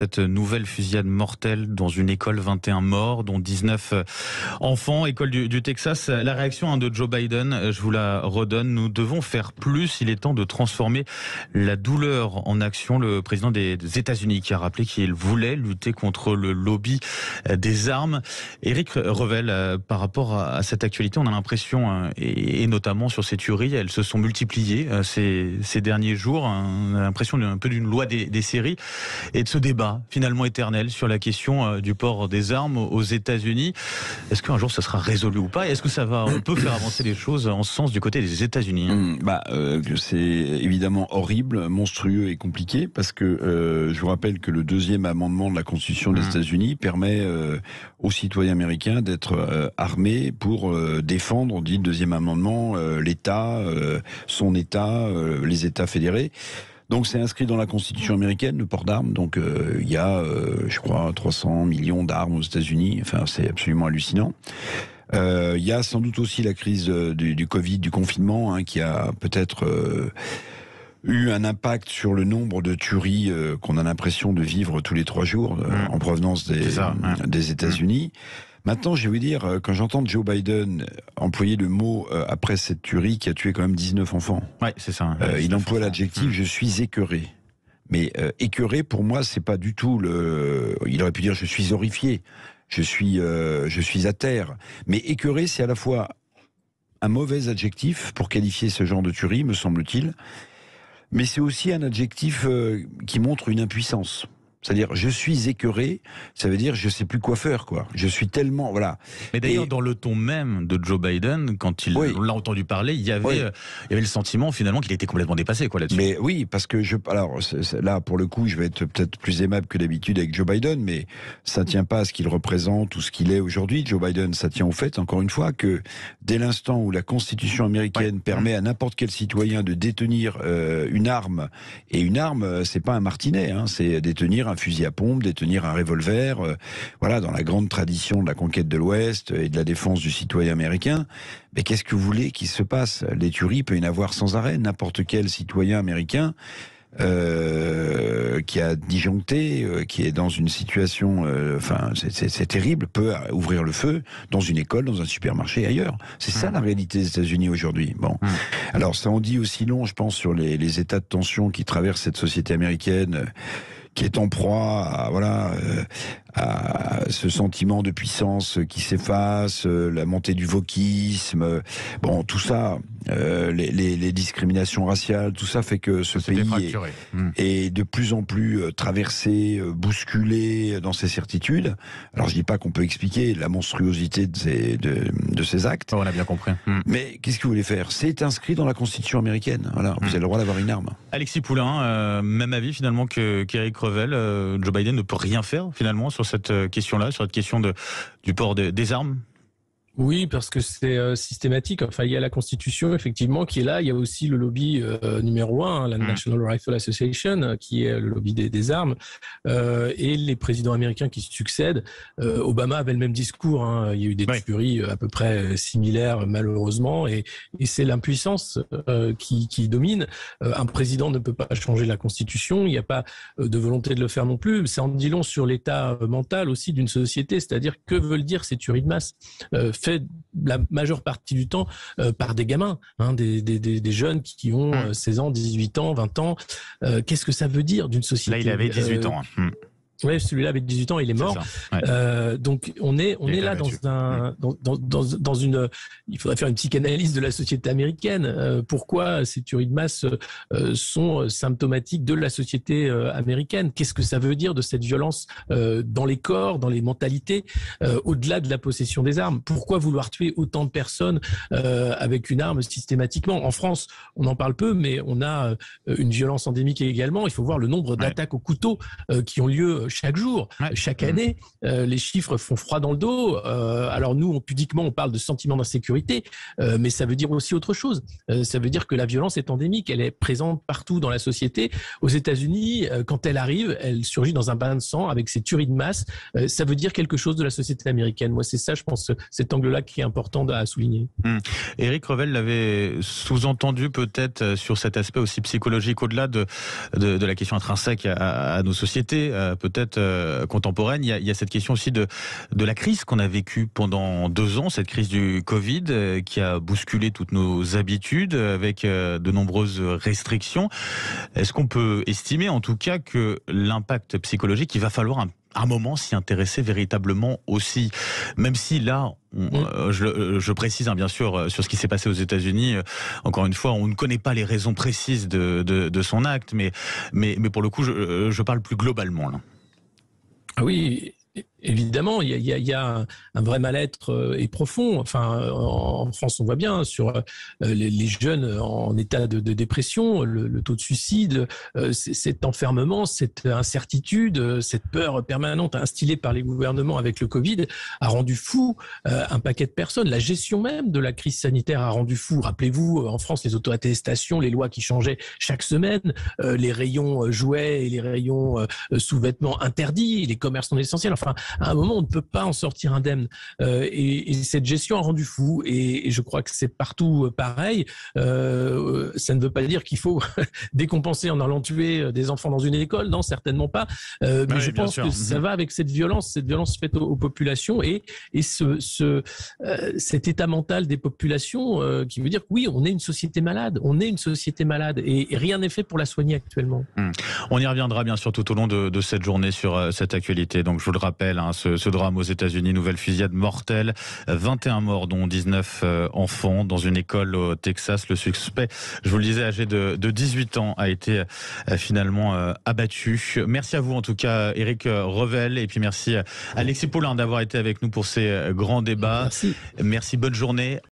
Cette nouvelle fusillade mortelle dans une école, 21 morts, dont 19 enfants, école du Texas. La réaction de Joe Biden, je vous la redonne. Nous devons faire plus. Il est temps de transformer la douleur en action. Le président des États-Unis qui a rappelé qu'il voulait lutter contre le lobby des armes. Éric Revel, par rapport à cette actualité, on a l'impression, et notamment sur ces tueries, elles se sont multipliées ces derniers jours. On a l'impression un peu d'une loi des séries et de ce débat finalement éternel sur la question du port des armes aux États-Unis. Est-ce qu'un jour ça sera résolu ou pas? Et est-ce que on peut faire avancer les choses en ce sens du côté des États-Unis? C'est évidemment horrible, monstrueux et compliqué parce que je vous rappelle que le deuxième amendement de la Constitution des États-Unis permet aux citoyens américains d'être armés pour défendre, on dit le deuxième amendement, l'État, son État, les États fédérés. Donc c'est inscrit dans la Constitution américaine, le port d'armes. Donc il y a, je crois, 300 millions d'armes aux États-Unis. Enfin, c'est absolument hallucinant. Il y a sans doute aussi la crise du Covid, du confinement, qui a peut-être eu un impact sur le nombre de tueries qu'on a l'impression de vivre tous les 3 jours en provenance des États-Unis. Maintenant, je vais vous dire, quand j'entends Joe Biden employer le mot après cette tuerie qui a tué quand même 19 enfants, c'est ça. Il emploie l'adjectif « je suis écœuré ». Mais écœuré, pour moi, c'est pas du tout le... Il aurait pu dire « je suis horrifié », je suis à terre. Mais écœuré, c'est à la fois un mauvais adjectif pour qualifier ce genre de tuerie, me semble-t-il, mais c'est aussi un adjectif qui montre une impuissance. C'est-à-dire, je suis écœuré, ça veut dire je sais plus quoi faire, quoi. Je suis tellement, voilà. Mais d'ailleurs, dans le ton même de Joe Biden, quand on l'a entendu parler, il y avait le sentiment finalement qu'il était complètement dépassé, quoi, là-dessus. Mais oui, parce que là, pour le coup, je vais être peut-être plus aimable que d'habitude avec Joe Biden, mais ça tient pas à ce qu'il représente ou ce qu'il est aujourd'hui. Joe Biden, ça tient au fait, encore une fois, que dès l'instant où la Constitution américaine permet à n'importe quel citoyen de détenir une arme, et une arme, c'est pas un martinet, c'est détenir un fusil à pompe, détenir un revolver, voilà, dans la grande tradition de la conquête de l'Ouest et de la défense du citoyen américain. Mais qu'est-ce que vous voulez qu'il se passe? Les tueries, peut y en avoir sans arrêt. N'importe quel citoyen américain qui a disjoncté, qui est dans une situation, c'est terrible, peut ouvrir le feu dans une école, dans un supermarché, ailleurs. C'est ça la réalité des États-Unis aujourd'hui. Bon, alors ça en dit aussi long, je pense, sur les états de tension qui traversent cette société américaine, qui est en proie à ce sentiment de puissance qui s'efface, la montée du wokisme, bon, tout ça, les discriminations raciales, tout ça fait que ce pays est de plus en plus traversé, bousculé dans ses certitudes. Alors je dis pas qu'on peut expliquer la monstruosité de ces actes. On a bien compris. Mais qu'est-ce que vous voulez faire? C'est inscrit dans la Constitution américaine. Voilà, vous avez le droit d'avoir une arme. Alexis Poulain, même avis finalement qu'Éric Revel. Joe Biden ne peut rien faire finalement sur cette question-là, sur cette question du port des armes? Oui, parce que c'est systématique. Enfin, il y a la Constitution, effectivement, qui est là. Il y a aussi le lobby numéro 1, la National Rifle Association, qui est le lobby des armes, et les présidents américains qui se succèdent. Obama avait le même discours. Il y a eu des tueries à peu près similaires, malheureusement, et c'est l'impuissance qui domine. Un président ne peut pas changer la Constitution. Il n'y a pas de volonté de le faire non plus. Ça en dit long sur l'état mental aussi d'une société. C'est-à-dire, que veulent dire ces tueries de masse fait la majeure partie du temps par des gamins, des jeunes qui ont 16 ans, 18 ans, 20 ans. Qu'est-ce que ça veut dire d'une société? Là, il avait 18 ans. Oui, celui-là avait 18 ans, il est mort. Donc on est là dans une. Il faudrait faire une psychanalyse de la société américaine. Pourquoi ces tueries de masse sont symptomatiques de la société américaine? Qu'est-ce que ça veut dire de cette violence dans les corps, dans les mentalités, au-delà de la possession des armes? Pourquoi vouloir tuer autant de personnes avec une arme systématiquement? En France, on en parle peu, mais on a une violence endémique également. Il faut voir le nombre d'attaques au couteau qui ont lieu chaque jour, chaque année. Les chiffres font froid dans le dos. Alors nous, pudiquement, on parle de sentiment d'insécurité, mais ça veut dire aussi autre chose. Ça veut dire que la violence est endémique, elle est présente partout dans la société. Aux États-Unis, quand elle arrive, elle surgit dans un bain de sang avec ces tueries de masse. Ça veut dire quelque chose de la société américaine. Moi, c'est ça, je pense, cet angle-là qui est important à souligner. Éric Revel l'avait sous-entendu peut-être sur cet aspect aussi psychologique au-delà de la question intrinsèque à nos sociétés, peut-être peut-être contemporaine, il y a cette question aussi de la crise qu'on a vécue pendant 2 ans, cette crise du Covid qui a bousculé toutes nos habitudes avec de nombreuses restrictions. Est-ce qu'on peut estimer en tout cas que l'impact psychologique, il va falloir un moment s'y intéresser véritablement aussi, même si là, je précise bien sûr sur ce qui s'est passé aux États-Unis. Encore une fois, on ne connaît pas les raisons précises de son acte, mais pour le coup, je parle plus globalement là. Ah oui. Évidemment, il y a un vrai mal-être et profond. Enfin, en France, on voit bien sur les jeunes en état de dépression, le taux de suicide, cet enfermement, cette incertitude, cette peur permanente instillée par les gouvernements avec le Covid a rendu fou un paquet de personnes. La gestion même de la crise sanitaire a rendu fou. Rappelez-vous, en France, les auto-attestations, les lois qui changeaient chaque semaine, les rayons jouets et les rayons sous-vêtements interdits, les commerces non essentiels. Enfin, à un moment, on ne peut pas en sortir indemne. Et cette gestion a rendu fou. Et je crois que c'est partout pareil. Ça ne veut pas dire qu'il faut décompenser en allant tuer des enfants dans une école. Non, certainement pas. Mais oui, je pense que ça va avec cette violence faite aux populations et cet état mental des populations qui veut dire que oui, on est une société malade. On est une société malade et rien n'est fait pour la soigner actuellement. On y reviendra bien sûr tout au long de cette journée sur cette actualité. Donc je vous le rappelle, ce drame aux États-Unis, nouvelle fusillade mortelle, 21 morts dont 19 enfants dans une école au Texas. Le suspect, je vous le disais, âgé de 18 ans, a été finalement abattu. Merci à vous en tout cas, Éric Revel, et puis merci Alexis Paulin d'avoir été avec nous pour ces grands débats. Merci, bonne journée.